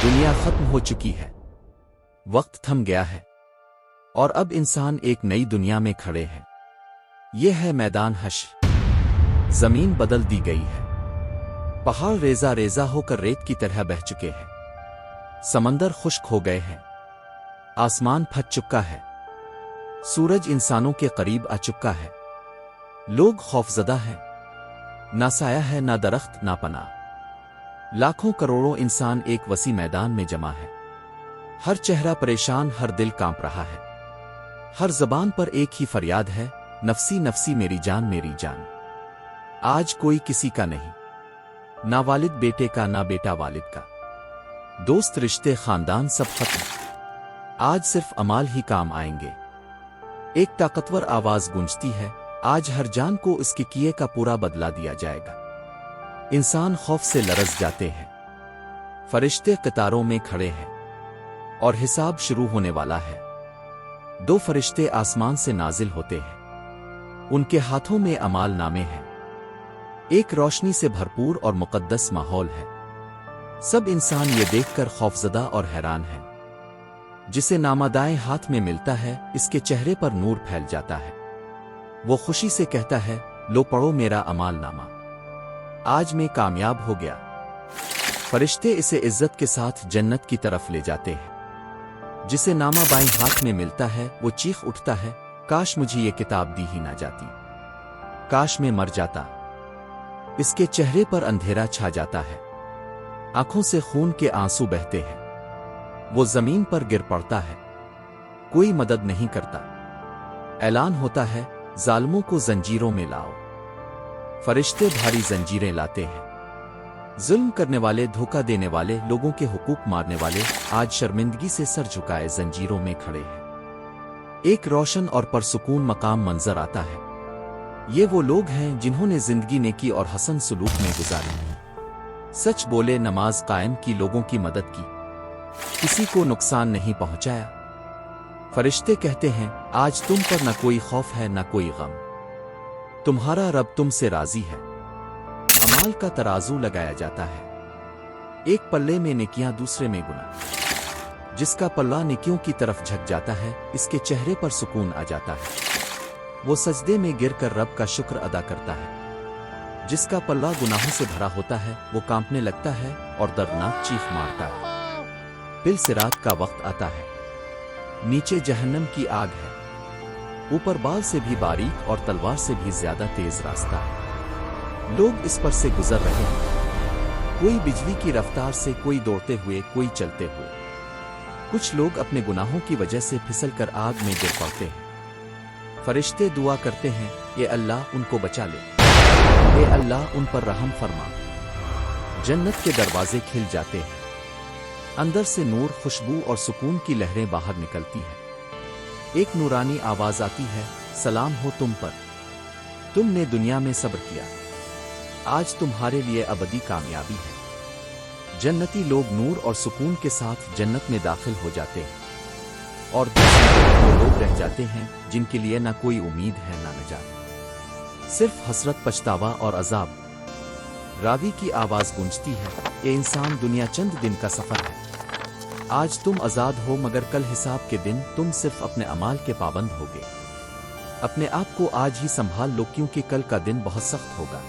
دنیا ختم ہو چکی ہے، وقت تھم گیا ہے، اور اب انسان ایک نئی دنیا میں کھڑے ہیں۔ یہ ہے میدان حشر۔ زمین بدل دی گئی ہے، پہاڑ ریزہ ریزہ ہو کر ریت کی طرح بہہ چکے ہیں، سمندر خشک ہو گئے ہیں، آسمان پھٹ چکا ہے، سورج انسانوں کے قریب آ چکا ہے، لوگ خوفزدہ ہیں، نہ سایہ ہے، نہ درخت، نہ پناہ۔ لاکھوں کروڑوں انسان ایک وسیع میدان میں جمع ہے، ہر چہرہ پریشان، ہر دل کانپ رہا ہے، ہر زبان پر ایک ہی فریاد ہے، نفسی نفسی، میری جان میری جان۔ آج کوئی کسی کا نہیں، نہ والد بیٹے کا، نہ بیٹا والد کا، دوست رشتے خاندان سب ختم، آج صرف اعمال ہی کام آئیں گے۔ ایک طاقتور آواز گونجتی ہے، آج ہر جان کو اس کے کیے کا پورا بدلہ دیا جائے گا۔ انسان خوف سے لرز جاتے ہیں، فرشتے قطاروں میں کھڑے ہیں، اور حساب شروع ہونے والا ہے۔ دو فرشتے آسمان سے نازل ہوتے ہیں، ان کے ہاتھوں میں اعمال نامے ہیں، ایک روشنی سے بھرپور اور مقدس ماحول ہے۔ سب انسان یہ دیکھ کر خوفزدہ اور حیران ہیں۔ جسے نامہ دائیں ہاتھ میں ملتا ہے، اس کے چہرے پر نور پھیل جاتا ہے، وہ خوشی سے کہتا ہے، لو پڑھو میرا اعمال نامہ، آج میں کامیاب ہو گیا۔ فرشتے اسے عزت کے ساتھ جنت کی طرف لے جاتے ہیں۔ جسے نامہ بائیں ہاتھ میں ملتا ہے، وہ چیخ اٹھتا ہے، کاش مجھے یہ کتاب دی ہی نہ جاتی، کاش میں مر جاتا۔ اس کے چہرے پر اندھیرا چھا جاتا ہے، آنکھوں سے خون کے آنسو بہتے ہیں، وہ زمین پر گر پڑتا ہے، کوئی مدد نہیں کرتا۔ اعلان ہوتا ہے، ظالموں کو زنجیروں میں لاؤ۔ فرشتے بھاری زنجیریں لاتے ہیں۔ ظلم کرنے والے، دھوکہ دینے والے، لوگوں کے حقوق مارنے والے آج شرمندگی سے سر جھکائے زنجیروں میں کھڑے ہیں۔ ایک روشن اور پرسکون مقام منظر آتا ہے۔ یہ وہ لوگ ہیں جنہوں نے زندگی نیکی اور حسن سلوک میں گزاری، سچ بولے، نماز قائم کی، لوگوں کی مدد کی، کسی کو نقصان نہیں پہنچایا۔ فرشتے کہتے ہیں، آج تم پر نہ کوئی خوف ہے، نہ کوئی غم، تمہارا رب تم سے راضی ہے۔ اعمال کا ترازو لگایا جاتا ہے، ایک پلے میں نیکیاں، دوسرے میں گناہ۔ جس کا پلہ نیکیوں کی طرف جھک جاتا ہے، اس کے چہرے پر سکون آ جاتا ہے، وہ سجدے میں گر کر رب کا شکر ادا کرتا ہے۔ جس کا پلہ گناہوں سے بھرا ہوتا ہے، وہ کانپنے لگتا ہے اور دردناک چیخ مارتا ہے۔ پل صراط کا وقت آتا ہے، نیچے جہنم کی آگ ہے، اوپر بال سے بھی باریک اور تلوار سے بھی زیادہ تیز راستہ ہے۔ لوگ اس پر سے گزر رہے ہیں، کوئی بجلی کی رفتار سے، کوئی دوڑتے ہوئے، کوئی چلتے ہوئے۔ کچھ لوگ اپنے گناہوں کی وجہ سے پھسل کر آگ میں گر پڑتے ہیں۔ فرشتے دعا کرتے ہیں، اے اللہ ان کو بچا لے، اے اللہ ان پر رحم فرما۔ جنت کے دروازے کھل جاتے ہیں، اندر سے نور، خوشبو اور سکون کی لہریں باہر نکلتی ہیں۔ ایک نورانی آواز آتی ہے، سلام ہو تم پر، تم نے دنیا میں صبر کیا، آج تمہارے لیے ابدی کامیابی ہے۔ جنتی لوگ نور اور سکون کے ساتھ جنت میں داخل ہو جاتے ہیں، اور دوسری طرف وہ لوگ رہ جاتے ہیں جن کے لیے نہ کوئی امید ہے، نہ نجات، صرف حسرت، پچھتاوا اور عذاب۔ راوی کی آواز گونجتی ہے، اے انسان، دنیا چند دن کا سفر ہے، آج تم آزاد ہو، مگر کل حساب کے دن تم صرف اپنے اعمال کے پابند ہوگے۔ اپنے آپ کو آج ہی سنبھال لو، کیونکہ کل کا دن بہت سخت ہوگا۔